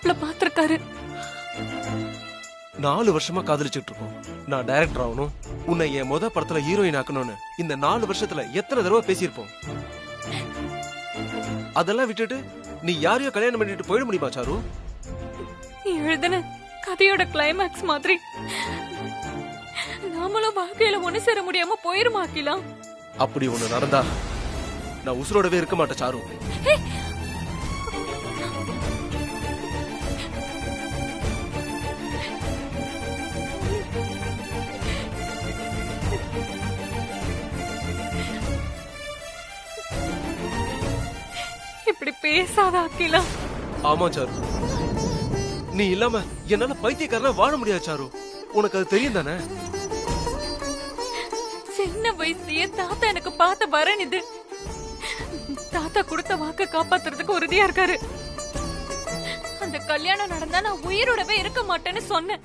மாப்பிள்ள பாத்திருக்காரு. 4 வருஷமா காதலிச்சுட்டு இருக்கோம். நான் டைரக்டர் ஆகணும், உன்னை என் முத படத்துல ஹீரோயின் ஆக்கணும்னு இந்த 4 வருஷத்துல எத்தனை தடவை பேசியிருப்போம். அதெல்லாம் விட்டுட்டு நீ யாரையோ கல்யாணம் பண்ணிட்டு போயிட முடியுமா சாரு? நீ எழுதின கதையோட கிளைமேக்ஸ் மாதிரி நாமளும் வாழ்க்கையில ஒண்ணு சேர முடியாம போயிருமாக்கலாம். அப்படி ஒண்ணு நடந்தா நான் உசுரோடவே இருக்க மாட்டேன் சாரு. இப்படி பேசாத அகிலா. ஆமா சாரு, நீ இல்லாம என்னால பைத்தியக்காரனா வாழ முடியாது சாரு. உனக்கு அது தெரியும் தானே? சின்ன வயசுலயே தாத்தா எனக்கு பார்த்த வரன் இது. தாத்தா கொடுத்த வாக்க காப்பாத்துறதுக்கு உறுதியா இருக்காரு. அந்த கல்யாணம் நடந்தா நான் உயிரோடவே இருக்க மாட்டேன்னு சொன்னேன்.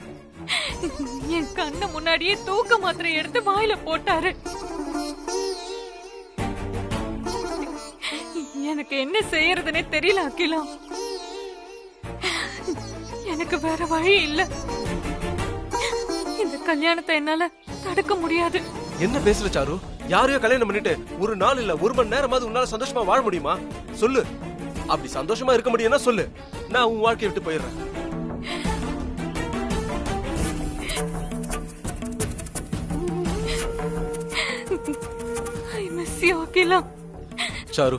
என் கண்ணு முன்னாடியே தூக்க மாத்திரை எடுத்து வாயில போட்டாரு. எனக்கு என்ன செய்யறதுன்னே தெரியல அகிலா. எனக்கு வேற வழி இல்ல. இந்த கல்யாணத்தை என்னால தடுக்க முடியாது. என்ன பேசுற சாரு? யாரையோ கல்யாணம் பண்ணிட்டு ஒரு நாள் இல்ல 1 மணி நேரமாவது உன்னால சந்தோஷமா வாழ முடியுமா? சொல்லு. அப்படி சந்தோஷமா இருக்க முடியும்னா சொல்லு, நான் உன் வாழ்க்கையை விட்டு போயிடுறேன். I miss you Akila. Charu,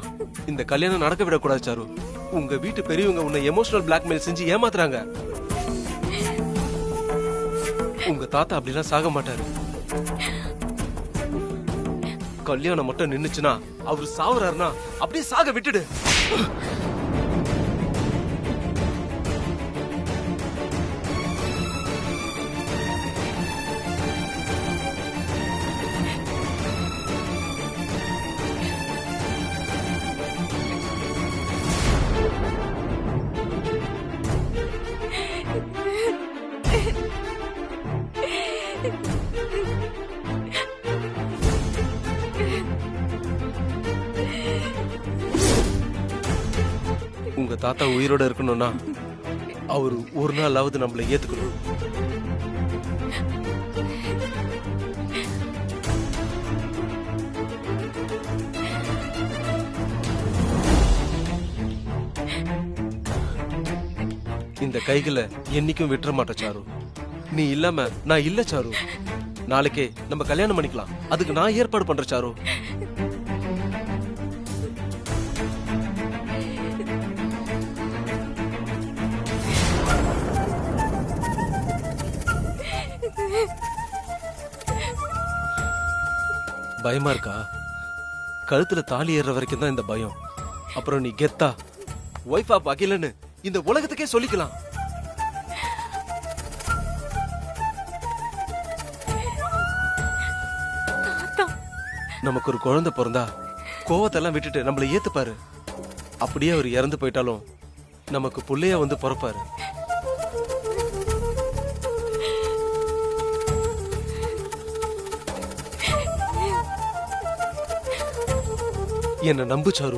இந்த கல்யாணம் நடக்க விடக்கூடாது சாரு. உங்க வீட்டு பெரியவங்க உன்னை எமோஷனல் பிளாக்மெயில் செஞ்சு ஏமாத்துறாங்க. உங்க தாத்தா அப்படிலாம் சாக மாட்டாரு. கல்யாணம் மட்டும் நின்னுச்சுன்னா, அவரு சாவுறாருன்னா அப்படியே சாக விட்டுடு. உங்க தாத்தா உயிரோட இருக்கணும்னா அவரு ஒரு நாளாவது நம்மள ஏத்துக்கணும். இந்த கைகளை என்னைக்கும் விட்டுற மாட்டேன் சாரு. நீ இல்லாம நான் இல்ல சாரு. நாளைக்கே நம்ம கல்யாணம் பண்ணிக்கலாம். அதுக்கு நான் ஏற்பாடு பண்றேன் சாரு. பயமா இருக்கா? கழுத்துல தாலி ஏற வரைக்கும் தான் இந்த பயம். அப்புறம் நீ கெத்தா ஒய்ஃப் ஆப் அகிலன்னு இந்த உலகத்துக்கே சொல்லிக்கலாம். நமக்கு ஒரு குழந்தை பிறந்தா கோவத்தெல்லாம் விட்டுட்டு நம்மள ஏத்துப்பாரு. அப்படியே அவர் இறந்து போயிட்டாலும் நமக்கு புள்ளையா வந்து பிறப்பாரு. என்ன நம்பு சாரு.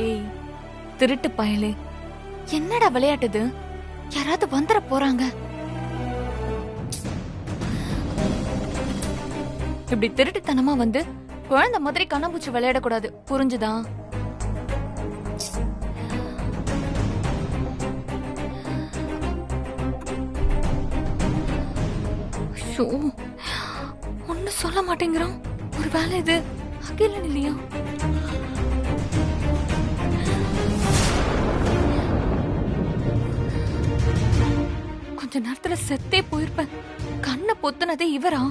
ஏய் திருட்டு பயலே, என்னடா விளையாட்டுது? யாராவது வந்துட போறாங்க. இப்படி திருட்டுத்தனமா வந்து குழந்தை மாதிரி கண்ணாம்பூச்சி விளையாடக்கூடாது, புரிஞ்சுதா? ஒண்ணு சொல்ல மாட்டேங்கிறான். ஒரு வேலை இது அகிலன் இல்லையா? கொஞ்ச நேரத்துல செத்தே போயிருப்பேன். கண்ணை பொத்துனதே இவரா?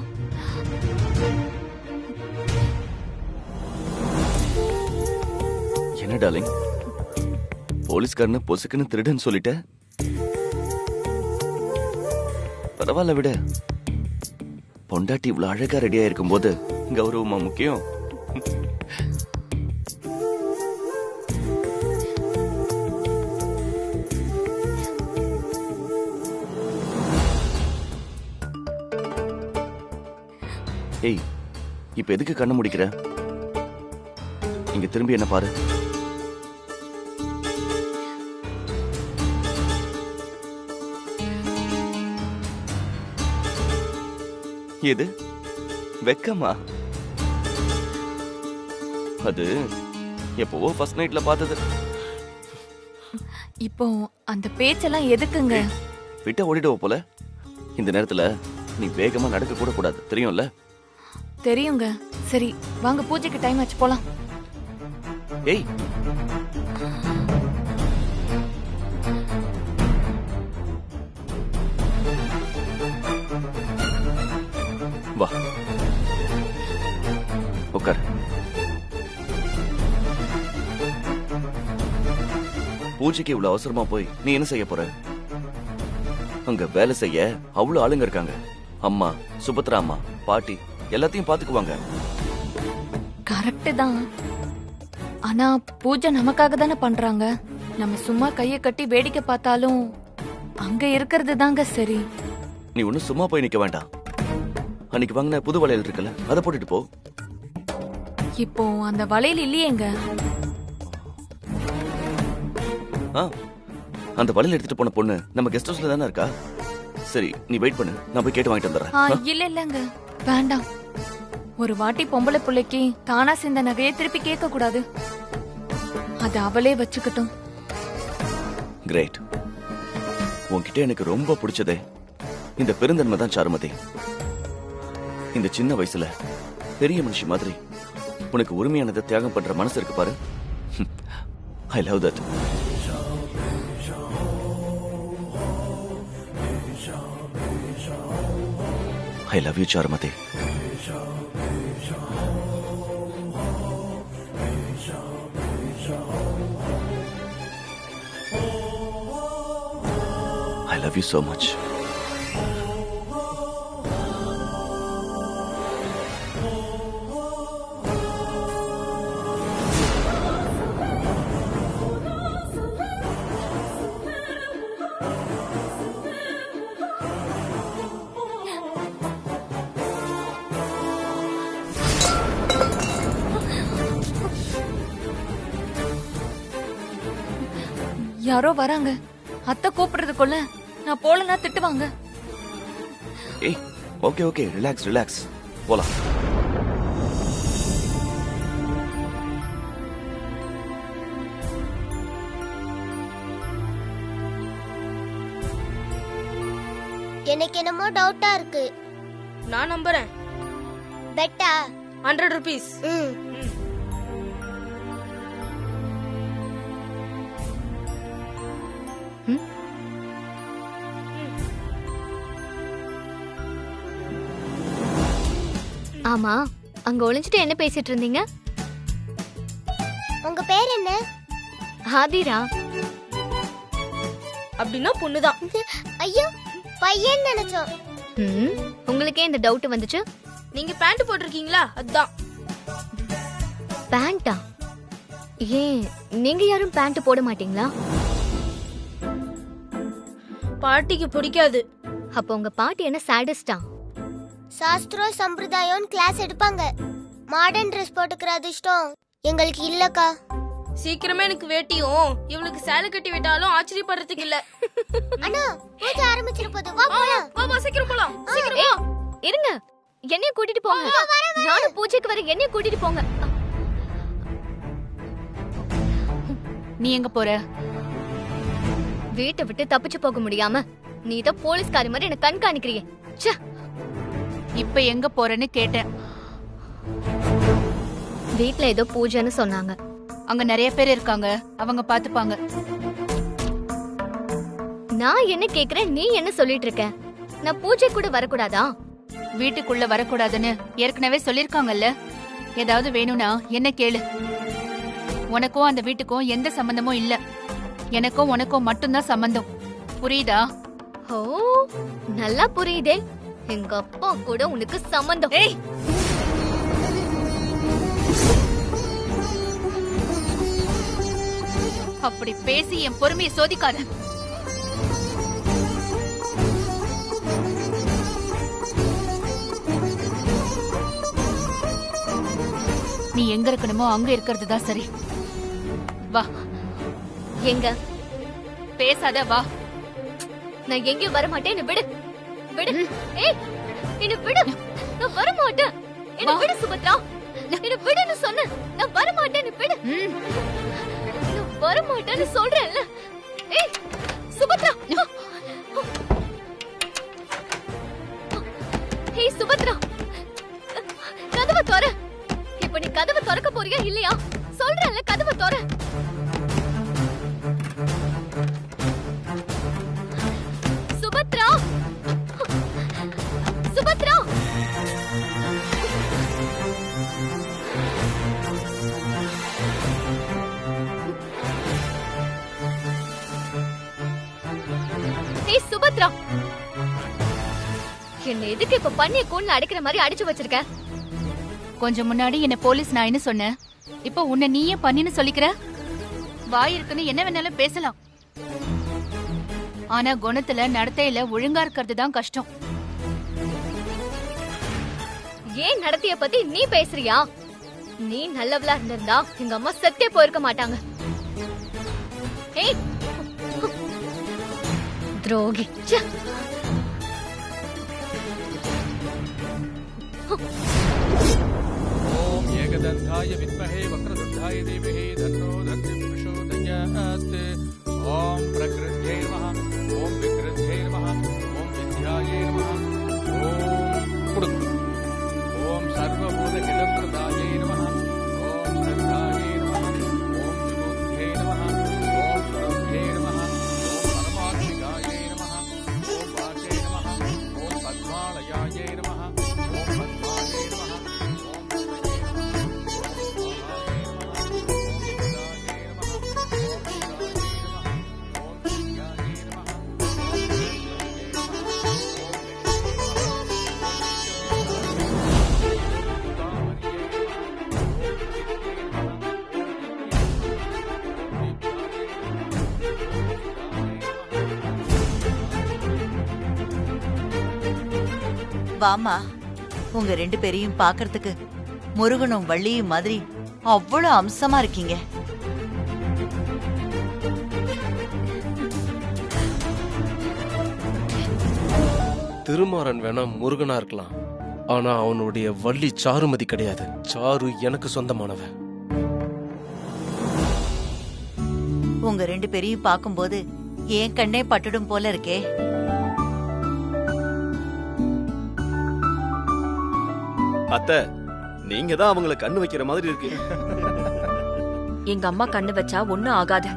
என்ன டார்லிங், போலீஸ்காரன பொசுக்குன்னு திருடன் சொல்லிட்ட? பரவாயில்ல விட. பொண்டாட்டி இவ்வளவு அழகா ரெடியா இருக்கும் போது கௌரவமா முக்கியம். ஏய், இப்ப எதுக்கு கண்ணை முடிக்கிற? இங்க திரும்பி என்ன பாரு. எது வெக்கமா? அது எப்பவோ ஃபர்ஸ்ட் நைட்ல பார்த்தது. இப்போ அந்த பேச்செல்லாம் எதுக்குங்க? விட்ட ஓடிடுவ போல. இந்த நேரத்துல நீ வேகமா நடக்க கூட கூடாது, தெரியும்ல? தெரியுங்க. சரி வாங்க, பூஜைக்கு டைம் ஆச்சு, போலாம். ஏய், வா உட்கார். பூஜைக்கு இவ்வளவு அவசரமா போய் நீ என்ன செய்ய போற? அங்க வேலை செய்ய அவ்வளவு ஆளுங்க இருக்காங்க. அம்மா, சுபத்ரா அம்மா, பாட்டி எல்லாத்தையும் பாத்துக்குவாங்க. கரெக்ட் தான். ஆனா பூஜை நமக்காக தானே பண்றாங்க. நம்ம சும்மா கைய கட்டி வேடிக்கை பார்த்தாலும் அங்க இருக்கிறது தாங்க சரி. நீ ஒன்னும் சும்மா போய் நிக்க வேண்டாம். அன்னைக்கு வாங்கின புது வளையல் இருக்குல்ல, அதை போட்டுட்டு போ. இப்போ அந்த வளையல் இல்லையேங்க. அந்த வளையல் எடுத்துட்டு போன பொண்ணு நம்ம கெஸ்ட் ஹவுஸ்ல தானே இருக்கா? சரி, நீ வெயிட் பண்ணு, நான் போய் கேட்டு வாங்கிட்டு வந்துடுறேன். இல்ல இல்லங்க, வேண்டாம். ஒரு வாட்டி பொம்பளை பிள்ளைக்கு தானா சேர்ந்த நகையை திருப்பி கேட்க கூடாது. அது அவளே வச்சுக்கட்டும். கிரேட். உன்கிட்ட எனக்கு ரொம்ப பிடிச்சதே இந்த பெருந்தன்மை தான் சாருமதி. இந்த சின்ன வயசுல பெரிய மனுஷி மாதிரி உனக்கு உரிமையானதை தியாகம் பண்ற மனசு இருக்கு பாரு. I love that. I love you, Charmati. I love you so much. யாரோ வராங்க. அத்தை கூப்பிடுறதுக்குள்ள நான் போலனா திட்டுவாங்க. ஏய், ஓகே ஓகே, ரிலாக்ஸ் ரிலாக்ஸ், போலாம். எனக்கு என்னமோ டவுட்டா இருக்கு. நான் நம்புறேன். பெட்டா 100 rupees. ஆமா, அங்க ஒளிஞ்சிட்டு என்ன பேசிட்டு இருந்தீங்க? உங்க பேர் என்ன? ஆதிரா. அப்படின்னா பொண்ணுதான். ஐயோ, பையன் நினைச்சோம். உங்களுக்கே இந்த டவுட் வந்துச்சு? நீங்க பேண்ட் போட்டிருக்கீங்களா, அதான். பேண்டா? ஏன் நீங்க யாரும் பேண்ட் போட மாட்டீங்களா? பாட்டிக்கு பிடிக்காது. அப்ப உங்க பாட்டி என்ன சாடிஸ்டா? சாஸ்திரம் சம்பிரதாயம் கிளாஸ் எடுப்பாங்க. மாடர்ன் ட்ரெஸ் போட்டுக்கிற அதிர்ஷ்டம் எங்களுக்கு இல்லக்கா. சீக்கிரமே எனக்கு வேட்டியும் இவளுக்கு சேலை கட்டி விட்டாலும் ஆச்சரியப்படுறதுக்கு இல்ல. அண்ணா, பூஜை ஆரம்பிச்சிருப்பது. வா போலாம். வா சீக்கிரம் போலாம். ஏய், இருங்க, என்னைய கூட்டிட்டு போங்க. நானும் பூஜைக்கு வர, என்னைய கூட்டிட்டு போங்க. நீ எங்க போற? வீட்டை விட்டு தப்பிச்சு போக முடியாம நீ தான் போலீஸ்காரி மாதிரி என்ன கண்காணிக்கிறியே. ச்சே. இப்ப எங்க போறேன்னு கேட்டேன். வீட்ல ஏதோ பூஜைன்னு சொன்னாங்க. அங்க நிறைய பேர் இருக்காங்க, அவங்க பாத்துப்பாங்க. நான் என்ன கேக்குறேன், நீ என்ன சொல்லிட்டு இருக்க? நான் பூஜை கூட வரக்கூடாதா? வீட்டுக்குள்ள வரக்கூடாதுன்னு ஏற்கனவே சொல்லிருக்காங்கல்ல. ஏதாவது வேணும்னா என்ன கேளு. உனக்கும் அந்த வீட்டுக்கும் எந்த சம்பந்தமும் இல்ல. எனக்கும் உனக்கும் மட்டும்தான் சம்பந்தம். புரியுதா? ஓ, நல்லா புரியுதே. எங்க அப்பா கூட உனக்கு சம்பந்தம். ஏய், அப்படி பேசி என் பொறுமையை சோதிக்காத. நீ எங்க இருக்கணுமோ அங்க இருக்கிறது தான் சரி. வா. எங்க? பேசாத, வா. நான் எங்கேயும் வர மாட்டேன். என்ன விடு. விடு. ஏய், என்ன விடு. நான் வர மாட்டேன். என்ன விடு சுபத்ரா. என்ன விடுன்னு சொன்ன. நான் வர மாட்டேன். என்ன விடு. நான் வர மாட்டேன்னு சொல்றேன்ல. ஏய், சுபத்ரா. ஏய் சுபத்ரா, கதவை தோற. இப்ப நீ கதவை திறக்க போறியா இல்லையா? சொல்றேன்ல, கதவை தோற. சுபத்ரா, சுபத்ரா. ஏய் சுபத்ரா, என்ன எதுக்கு இப்ப பண்ணிய கூண்ல அடிக்கிற மாதிரி அடிச்சு வச்சிருக்க? கொஞ்சம் முன்னாடி என்ன போலீஸ் நாயின்னு சொன்ன. இப்போ உன்னை நீயே பண்ணின்னு சொல்லிக்கிற. வாய் இருக்குன்னு என்ன வேணாலும் பேசலாம். ஆனா குணத்துல நடத்தையில ஒழுங்கா இருக்கிறது தான் கஷ்டம். ஏன் நடத்திய பத்தி நீ பேசுறியா? நீ நல்லவளா இருந்திருந்தா எங்க அம்மா செத்தே போயிருக்க மாட்டாங்க. ஏய் துரோகி. ச்சே. ओम एकदंताय विद्महे वक्रतुंडाय धीमहि तन्नो दन्ति प्रचोदयात्। ओम प्रकृत्यै नमः, ओम विकृत्यै नमः, ओम विद्यायै नमः, ओम सर्वभूतहितप्रदायै नमः, ओम श्रद्धायै नमः, ओम विबुद्ध्यै नमः, ओम स्वरूप्यै नमः, ओम परमात्मिकायै नमः, ओम वाचे नमः, ओम पद्मालयायै नमः, ओम पद्मायै नमः, வாமா, உங்க ரெண்டு பேரையும் பாக்குறதுக்கு முருகனும் வள்ளியும் மாதிரி அவ்வளவு அம்சமா இருக்கீங்க. திருமாறன் வேணா முருகனா இருக்கலாம், ஆனா அவனுடைய வள்ளி சாருமதி கிடையாது. சாரு எனக்கு சொந்தமானவன். உங்க ரெண்டு பேரையும் பாக்கும்போது என் கண்ணே பட்டுடும் போல இருக்கே. அத்தை, நீங்க தான் அவங்கள கண்ணு வைக்கிற மாதிரி இருக்கு. எங்க அம்மா கண்ணு வச்சா ஒண்ணும் ஆகாது.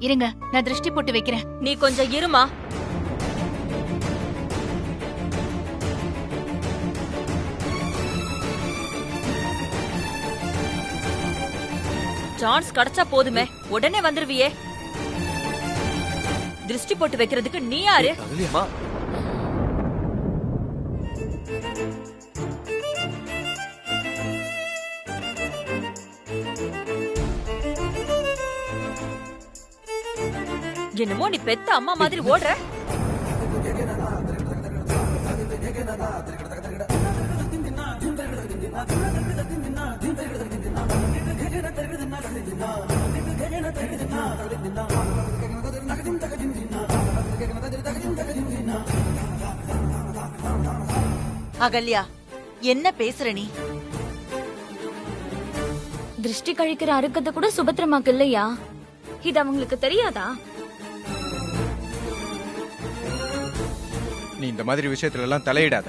இருங்க, நான் திருஷ்டி போட்டு வைக்கிறேன். நீ கொஞ்சம் இருமா. சான்ஸ் கிடைச்சா போதுமே, உடனே வந்துருவியே. திருஷ்டி போட்டு வைக்கிறதுக்கு நீ யாரு? அகலியம்மா, என்னமோ நீ பெத்த அம்மா மாதிரி ஓடுற. அகல்யா, என்ன பேசுற நீ? திருஷ்டி கழிக்கிற அறுக்கத்தை கூட சுபத்திரமாக்கு இல்லையா? இது அவங்களுக்கு தெரியாதா? நீ இந்த மாதிரி விஷயத்துல எல்லாம் தலையிடாத.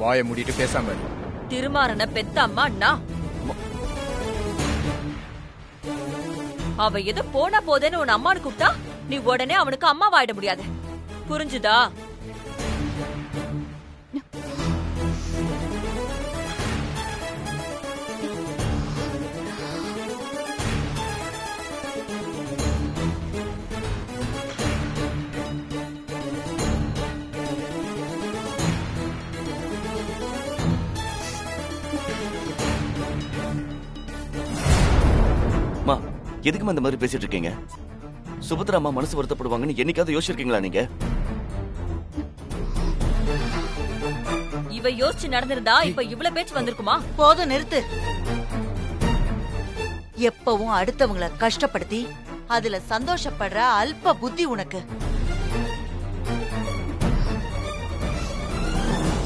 வாயை மூடிட்டு பேசாம இரு. திருமாறன பெத்த அம்மா அவ ஏதோ போனா போதேன்னு உன் அம்மானு கூப்பிட்டா நீ உடனே அவனுக்கு அம்மா வாயிட முடியாது. புரிஞ்சுதா? எதுக்குமா இந்த மாதிரி பேசிட்டு இருக்கீங்க? சுபத்ரா அம்மா மனசு வருத்தப்படுவாங்கன்னு என்னைக்காவது யோசிச்சிருக்கீங்களா நீங்க? இவ யோசிச்சு நடந்திருந்தா இப்ப இவ்வளவு பேச்சு வந்திருக்குமா? போதும், நிறுத்து. எப்பவும் அடுத்தவங்கள கஷ்டப்படுத்தி அதுல சந்தோஷப்படுற அல்ப புத்தி உனக்கு.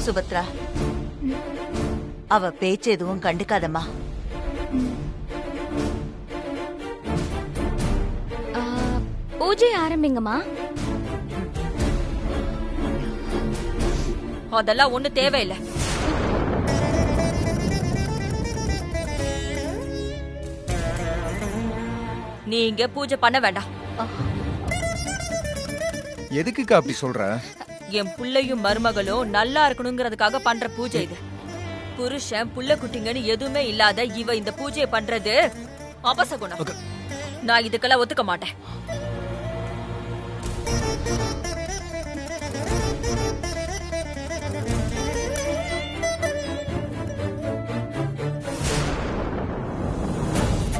சுபத்ரா, அவ பேச்சு எதுவும் கண்டுக்காதம்மா. பூஜை ஆரம்பிங்கம்மா. அதெல்லாம் ஒண்ணு தேவையில்லை. நீ இங்க பூஜை பண்ண வேண்டாம். எதுக்குக்கா அப்படி சொல்ற? என் புள்ளையும் மருமகளும் நல்லா இருக்கணுங்கிறதுக்காக பண்ற பூஜை இது. புருஷன் புள்ள குட்டிங்கன்னு எதுவுமே இல்லாத இவ இந்த பூஜையை பண்றது அபசகுணம். நான் இதுக்கெல்லாம் ஒத்துக்க மாட்டேன்.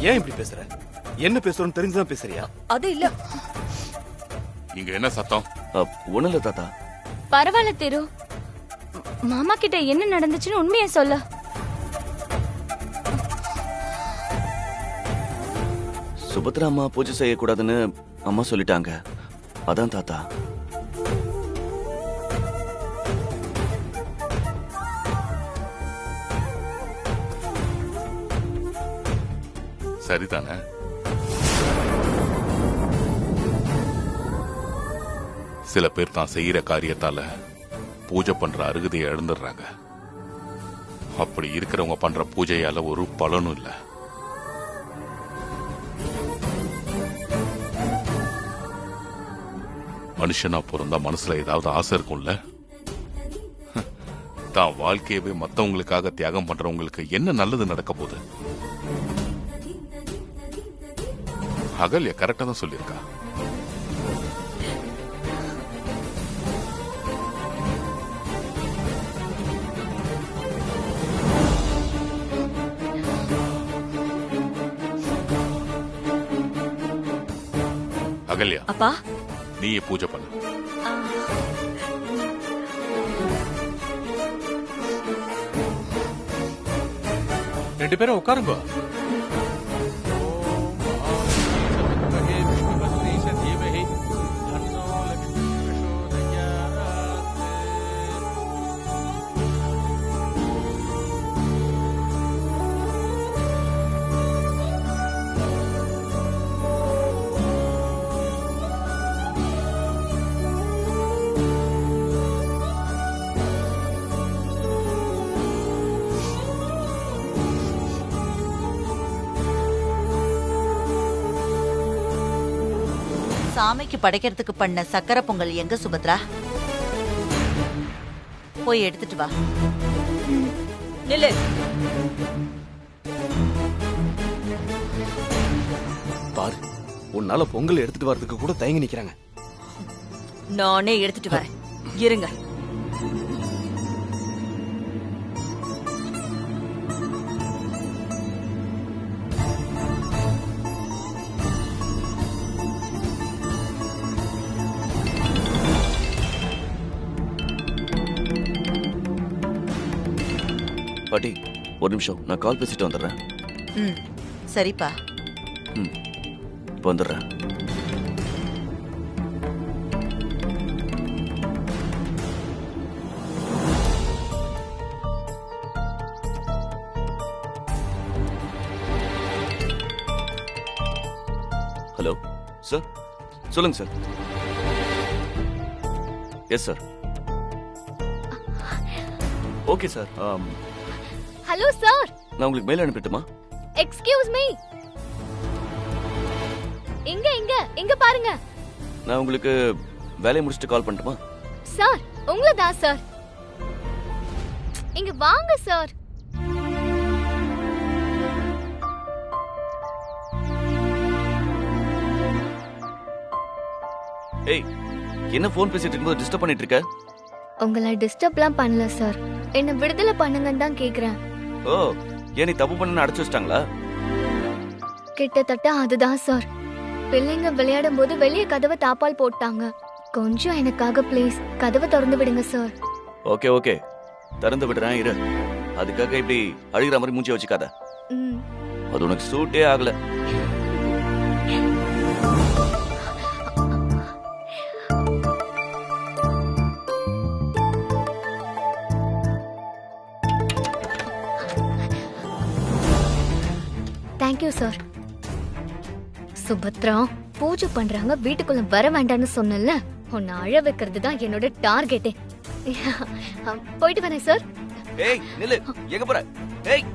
ஏன் இப்படி பேசுற? என்ன பேசுறோன்னு தெரிஞ்சுதான் பேசுறியா? அது இல்ல. இங்க என்ன சத்தம்? ஒண்ணும் இல்ல தாத்தா. பரவாயில்ல திரு. மாமா கிட்ட என்ன நடந்துச்சுன்னு உண்மையை சொல்ல. சுபத்ரா அம்மா பூஜை செய்யக்கூடாதுன்னு அம்மா சொல்லிட்டாங்க. அதான் தாத்தா. சரிதானே? சில பேர் தான் செய்யற காரியத்தால பூஜை பண்ற அருகதையை இழந்துடுறாங்க. அப்படி இருக்கிறவங்க பண்ற பூஜையால ஒரு பலனும் இல்ல. மனுஷனா பிறந்தா மனசுல ஏதாவது ஆசை இருக்கும்ல? தான் வாழ்க்கையவே மத்தவங்களுக்காக தியாகம் பண்றவங்களுக்கு என்ன நல்லது நடக்க போகுது? அகல்யா கரெக்டா தான் சொல்லியிருக்கா. அகல்யா, அப்பா நீயே பூஜை பண்ணு. ரெண்டு பேரும் உட்காருங்க. சாமிக்கு படைக்கிறதுக்கு பண்ண சக்கரை பொங்கல் எங்க சுபத்ரா? போய் எடுத்துட்டு வா. நில்லு. பாரு, உன்னால பொங்கல் எடுத்துட்டு வரதுக்கு கூட தயங்கி நிக்கிறாங்க. நானே எடுத்துட்டு வரேன், இருங்க. பாட்டி, ஒரு நிமிஷம், நான் கால் பேசிட்டு வந்துடுறேன். ம், சரிப்பா. ம், இப்போ வந்துடுறேன். ஹலோ சார், சொல்லுங்க sir. Yes sir. Okay sir. Hello sir. நான் உங்களுக்கு மெயில் அனுப்பிட்டுமா? Excuse me. இங்க இங்க இங்க பாருங்க. நான் உங்களுக்கு வேலையை முடிச்சுட்டு கால் பண்ணட்டுமா? சார், உங்களை தான் சார். இங்க வாங்க சார். ஏய், என்ன ஃபோன் பேசிட்டு இருக்கும்போது டிஸ்டர்ப் பண்ணிட்டு இருக்க? உங்களை டிஸ்டர்ப்லாம் பண்ணல சார். என்ன விடுதலை பண்ணுங்கன்னு தான் கேக்குறேன். ஓ, ஏன் நீ தப்பு பண்ணனு அடைச்சு வச்சிட்டாங்களா? கிட்டத்தட்ட அதுதான் சார். பிள்ளைங்க விளையாடும் போது வெளியே கதவை தாப்பால் போட்டாங்க. கொஞ்சம் எனக்காக ப்ளீஸ் கதவை திறந்து விடுங்க சார். ஓகே ஓகே, திறந்து விடுறேன் இரு. அதுக்காக இப்படி அழுகிற மாதிரி மூஞ்சி வச்சுக்காத. ம். அது உனக்கு சூட்டே ஆகல. Thank you sir. சுபத்ரா பூஜை பண்றாங்க, வீட்டுக்குள்ள வர வேண்டாம்னு சொன்னல, உன்னை அழ வைக்கிறது தான் என்னோட டார்கெட்டே. போயிட்டு வரேன் சார். ஏய் நில்லு, எங்க போற? ஏய்